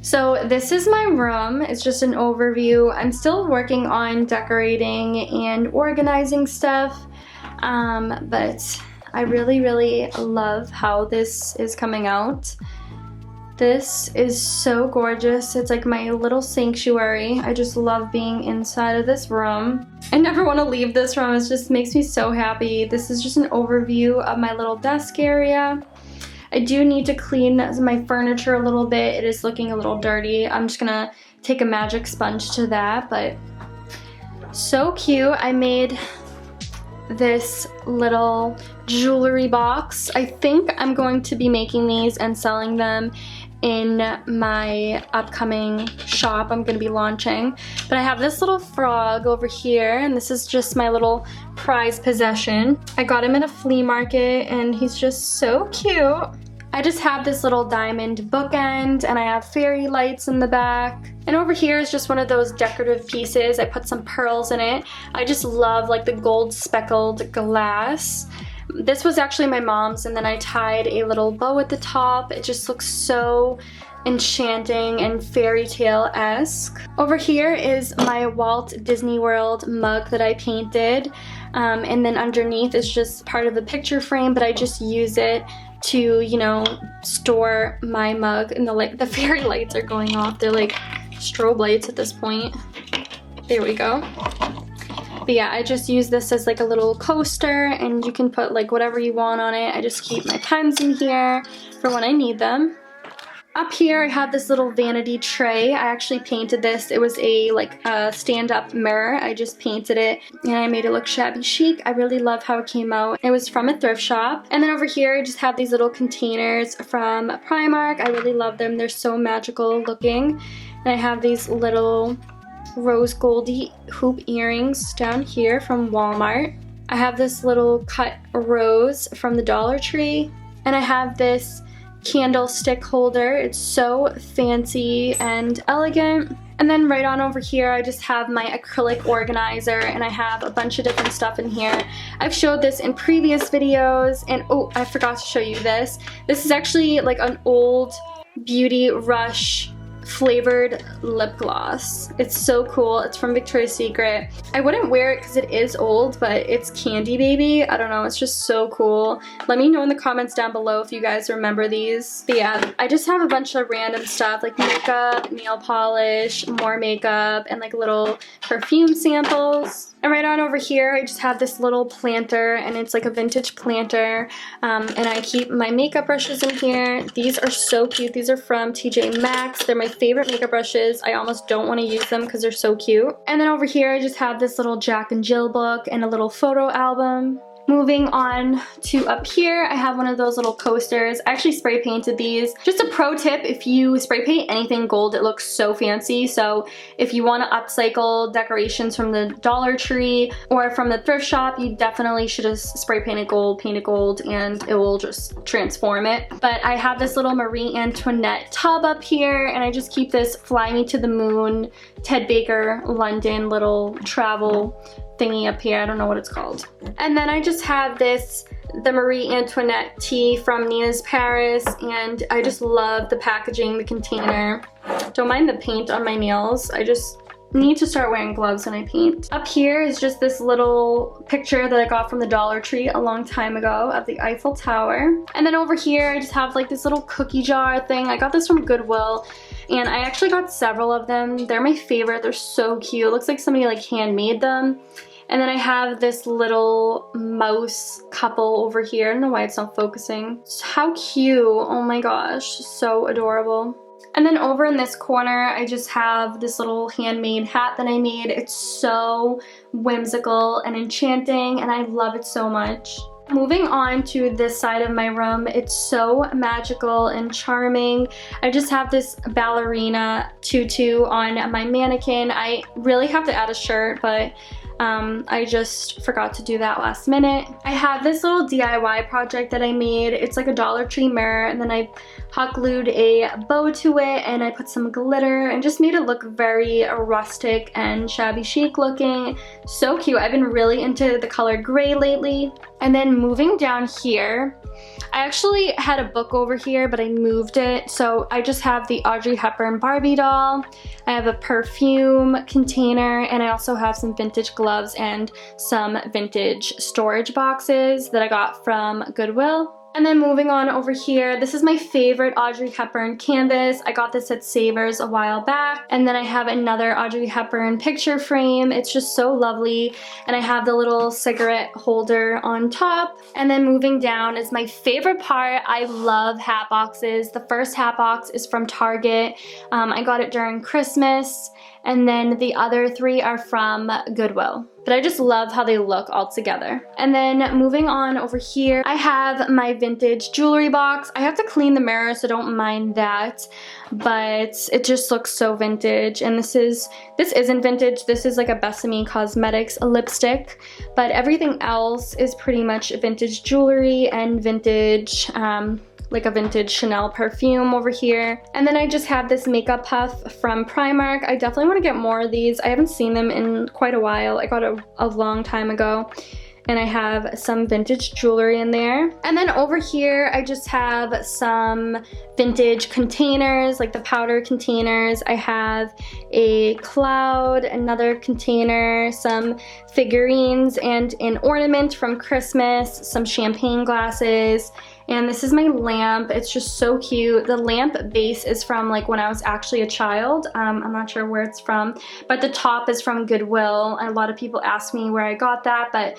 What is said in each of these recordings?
So this is my room. It's just an overview. I'm still working on decorating and organizing stuff, but I really love how this is coming out. This is so gorgeous. It's like my little sanctuary. I just love being inside of this room. I never want to leave this room. It just makes me so happy. This is just an overview of my little desk area. I do need to clean my furniture a little bit. It is looking a little dirty. I'm just gonna take a magic sponge to that, but so cute. I made this little jewelry box. I think I'm going to be making these and selling them in my upcoming shop I'm gonna be launching. But I have this little frog over here, and this is just my little prized possession. I got him at a flea market and he's just so cute. I just have this little diamond bookend, and I have fairy lights in the back. And over here is just one of those decorative pieces. I put some pearls in it. I just love like the gold speckled glass. This was actually my mom's, and then I tied a little bow at the top. It just looks so enchanting and fairy tale-esque. Over here is my Walt Disney World mug that I painted, and then underneath is just part of the picture frame, but I just use it to, you know, store my mug. And the fairy lights are going off. They're like strobe lights at this point. There we go. But yeah, I just use this as like a little coaster, and you can put like whatever you want on it. I just keep my pens in here for when I need them. Up here I have this little vanity tray. I actually painted this. It was a stand-up mirror. I just painted it and I made it look shabby chic. I really love how it came out. It was from a thrift shop. And then over here I just have these little containers from Primark. I really love them. They're so magical looking. And I have these little rose goldy hoop earrings down here from Walmart. I have this little cut rose from the Dollar Tree, and I have this candlestick holder. It's so fancy and elegant. And then right on over here I just have my acrylic organizer, and I have a bunch of different stuff in here. I've showed this in previous videos, and oh, I forgot to show you this. This is actually like an old Beauty Rush flavored lip gloss. It's so cool. It's from Victoria's Secret. I wouldn't wear it because it is old, but it's Candy Baby. I don't know, it's just so cool. Let me know in the comments down below if you guys remember these. But yeah, I just have a bunch of random stuff like makeup, nail polish, more makeup, and like little perfume samples. And right on over here I just have this little planter, and it's like a vintage planter, and I keep my makeup brushes in here. These are so cute. These are from TJ Maxx. They're my favorite makeup brushes. I almost don't want to use them because they're so cute. And then over here I just have this little Jack and Jill book and a little photo album. Moving on to up here, I have one of those little coasters. I actually spray painted these. Just a pro tip, if you spray paint anything gold, it looks so fancy. So if you want to upcycle decorations from the Dollar Tree or from the thrift shop, you definitely should just spray paint it gold, and it will just transform it. But I have this little Marie Antoinette tub up here, and I just keep this Fly Me to the Moon Ted Baker London little travel thingy up here. I don't know what it's called. And then I just have the Marie Antoinette tea from Nina's Paris, and I just love the packaging, the container. Don't mind the paint on my nails. I just need to start wearing gloves when I paint. Up here is just this little picture that I got from the Dollar Tree a long time ago of the Eiffel Tower. And then over here I just have like this little cookie jar thing. I got this from Goodwill, and I actually got several of them. They're my favorite. They're so cute. It looks like somebody like handmade them. And then I have this little mouse couple over here. I don't know why it's not focusing. How cute. Oh my gosh, so adorable. And then over in this corner, I just have this little handmade hat that I made. It's so whimsical and enchanting, and I love it so much. Moving on to this side of my room, it's so magical and charming. I just have this ballerina tutu on my mannequin. I really have to add a shirt, but I just forgot to do that last minute. I have this little DIY project that I made. It's like a Dollar Tree mirror, and then I hot glued a bow to it, and I put some glitter and just made it look very rustic and shabby chic looking. So cute. I've been really into the color gray lately. And then moving down here, I actually had a book over here, but I moved it. So I just have the Audrey Hepburn Barbie doll. I have a perfume container, and I also have some vintage gloves and some vintage storage boxes that I got from Goodwill. And then moving on over here, this is my favorite Audrey Hepburn canvas. I got this at Savers a while back. And then I have another Audrey Hepburn picture frame. It's just so lovely. And I have the little cigarette holder on top. And then moving down is my favorite part. I love hat boxes. The first hat box is from Target. I got it during Christmas. And then the other 3 are from Goodwill. But I just love how they look all together. And then moving on over here, I have my vintage jewelry box. I have to clean the mirror, so don't mind that. But it just looks so vintage. And this isn't vintage. This is like a Besame Cosmetics lipstick. But everything else is pretty much vintage jewelry and vintage, like a vintage Chanel perfume over here. And then I just have this makeup puff from Primark. I definitely want to get more of these. I haven't seen them in quite a while. I got it a long time ago. And I have some vintage jewelry in there. And then over here, I just have some vintage containers, like the powder containers. I have a cloud, another container, some figurines, and an ornament from Christmas, some champagne glasses. And this is my lamp. It's just so cute. The lamp base is from like when I was actually a child. I'm not sure where it's from, but the top is from Goodwill. And a lot of people ask me where I got that, but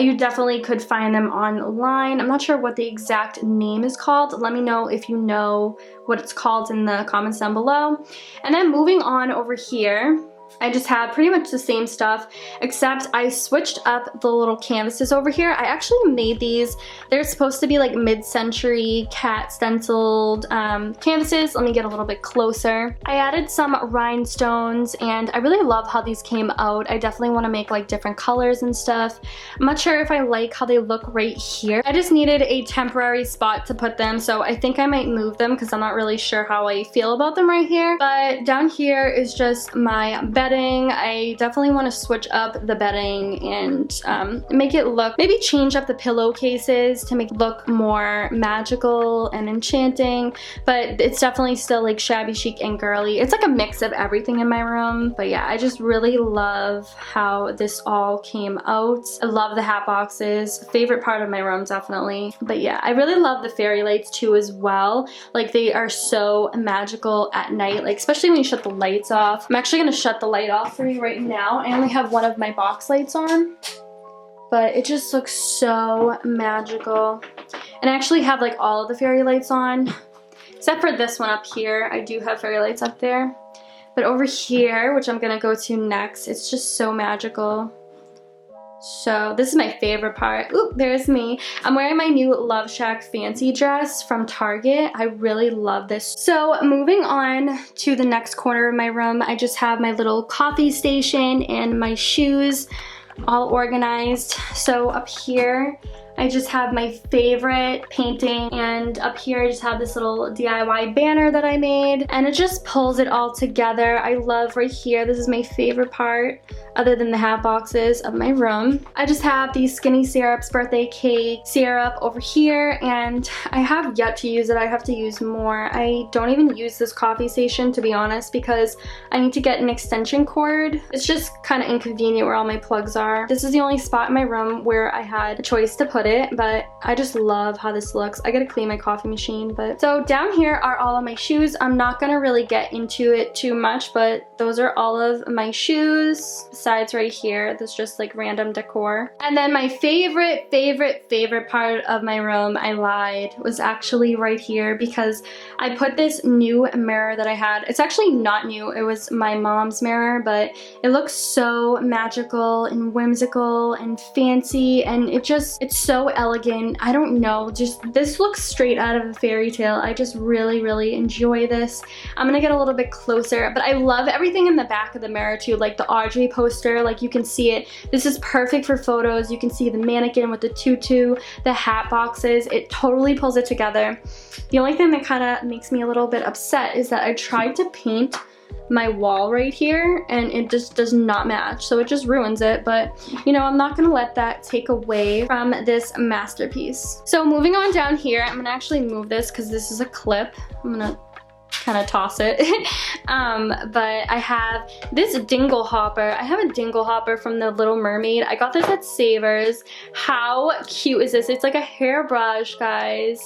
you definitely could find them online. I'm not sure what the exact name is called. Let me know if you know what it's called in the comments down below. And then moving on over here, I just have pretty much the same stuff, except I switched up the little canvases over here. I actually made these. They're supposed to be like mid-century cat stenciled canvases. Let me get a little bit closer. I added some rhinestones, and I really love how these came out. I definitely want to make like different colors and stuff. I'm not sure if I like how they look right here. I just needed a temporary spot to put them, so I think I might move them because I'm not really sure how I feel about them right here. But down here is just my bedding. I definitely want to switch up the bedding and make it look, maybe change up the pillowcases to make it look more magical and enchanting, but it's definitely still like shabby chic and girly. It's like a mix of everything in my room. But yeah, I just really love how this all came out. I love the hat boxes. Favorite part of my room, definitely. But yeah, I really love the fairy lights too as well. Like they are so magical at night, like especially when you shut the lights off. I'm actually gonna shut the light off for you right now. I only have one of my box lights on, but it just looks so magical. And I actually have like all of the fairy lights on, except for this one up here. I do have fairy lights up there. But over here, which I'm gonna go to next, it's just so magical. So this is my favorite part. Ooh, there's me. I'm wearing my new Love Shack fancy dress from Target. I really love this. So moving on to the next corner of my room, I just have my little coffee station and my shoes all organized. So up here, I just have my favorite painting, and up here I just have this little DIY banner that I made, and it just pulls it all together. I love right here, this is my favorite part, other than the hat boxes, of my room. I just have the Skinny Syrup's birthday cake syrup over here, and I have yet to use it. I have to use more. I don't even use this coffee station, to be honest, because I need to get an extension cord. It's just kind of inconvenient where all my plugs are. This is the only spot in my room where I had a choice to put it, but I just love how this looks. I gotta clean my coffee machine. But so down here are all of my shoes. I'm not gonna really get into it too much, but those are all of my shoes. Besides right here, there's just like random decor. And then my favorite part of my room, I lied, was actually right here, because I put this new mirror that I had. It's actually not new, it was my mom's mirror, but it looks so magical and whimsical and fancy, and it's so elegant. I don't know, just this looks straight out of a fairy tale. I just really enjoy this. I'm gonna get a little bit closer, but I love everything in the back of the mirror too, like the Audrey poster, like you can see it. This is perfect for photos. You can see the mannequin with the tutu, the hat boxes. It totally pulls it together. The only thing that kind of makes me a little bit upset is that I tried to paint my wall right here, and it just does not match, so it just ruins it. But you know, I'm not gonna let that take away from this masterpiece. So moving on down here, I'm gonna actually move this because this is a clip. I'm gonna kind of toss it. But I have this dingle hopper. I have a dingle hopper from the Little Mermaid. I got this at Savers. How cute is this? It's like a hairbrush, guys.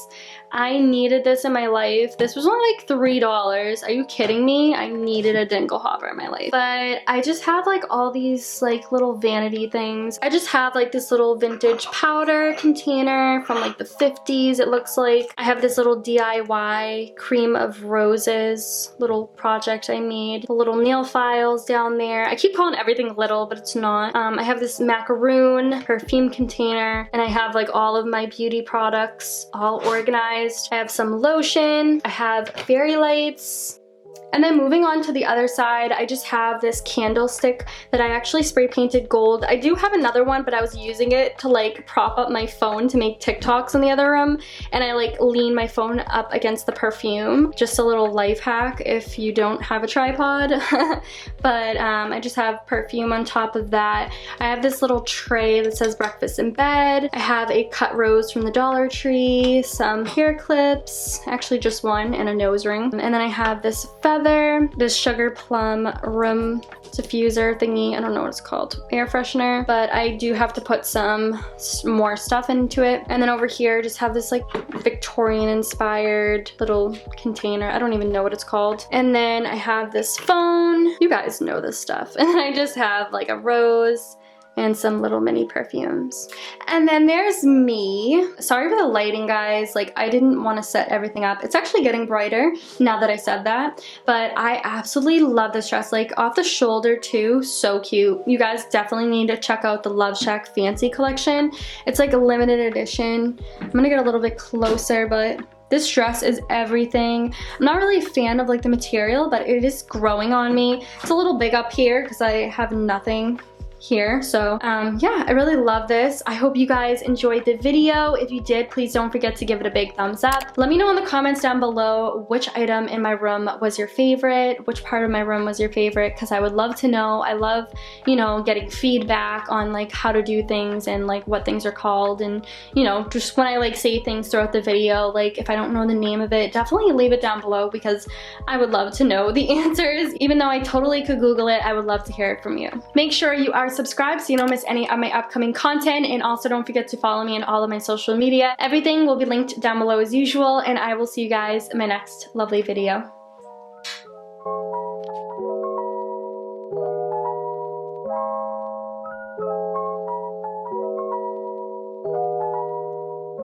I needed this in my life. This was only like $3. Are you kidding me? I needed a dingle hopper in my life. But I just have like all these like little vanity things. I just have like this little vintage powder container from like the 50s, it looks like. I have this little DIY cream of roses little project I made. The little nail files down there. I keep calling everything little, but it's not. I have this macaroon perfume container, and I have like all of my beauty products all organized. I have some lotion, I have fairy lights, and then moving on to the other side, I just have this candlestick that I actually spray painted gold. I do have another one, but I was using it to like prop up my phone to make TikToks in the other room, and I like lean my phone up against the perfume. Just a little life hack if you don't have a tripod. But I just have perfume on top of that. I have this little tray that says breakfast in bed. I have a cut rose from the Dollar Tree, some hair clips, actually just one, and a nose ring. And then I have this feather, this sugar plum room diffuser thingy. I don't know what it's called, air freshener, but I do have to put some more stuff into it. And then over here just have this like Victorian inspired little container. I don't even know what it's called. And then I have this phone. You guys know this stuff. And then I just have like a rose and some little mini perfumes. And then there's me. Sorry for the lighting, guys. Like, I didn't want to set everything up. It's actually getting brighter now that I said that, but I absolutely love this dress. Like, off the shoulder too, so cute. You guys definitely need to check out the Love Shack Fancy collection. It's like a limited edition. I'm gonna get a little bit closer, but this dress is everything. I'm not really a fan of like the material, but it is growing on me. It's a little big up here because I have nothing here. So yeah, I really love this. I hope you guys enjoyed the video. If you did, please don't forget to give it a big thumbs up. Let me know in the comments down below which item in my room was your favorite, which part of my room was your favorite, because I would love to know. I love, you know, getting feedback on like how to do things and like what things are called, and you know, just when I like say things throughout the video, like if I don't know the name of it, definitely leave it down below because I would love to know the answers. Even though I totally could Google it, I would love to hear it from you. Make sure you are subscribed so you don't miss any of my upcoming content, and also don't forget to follow me on all of my social media. Everything will be linked down below as usual, and I will see you guys in my next lovely video.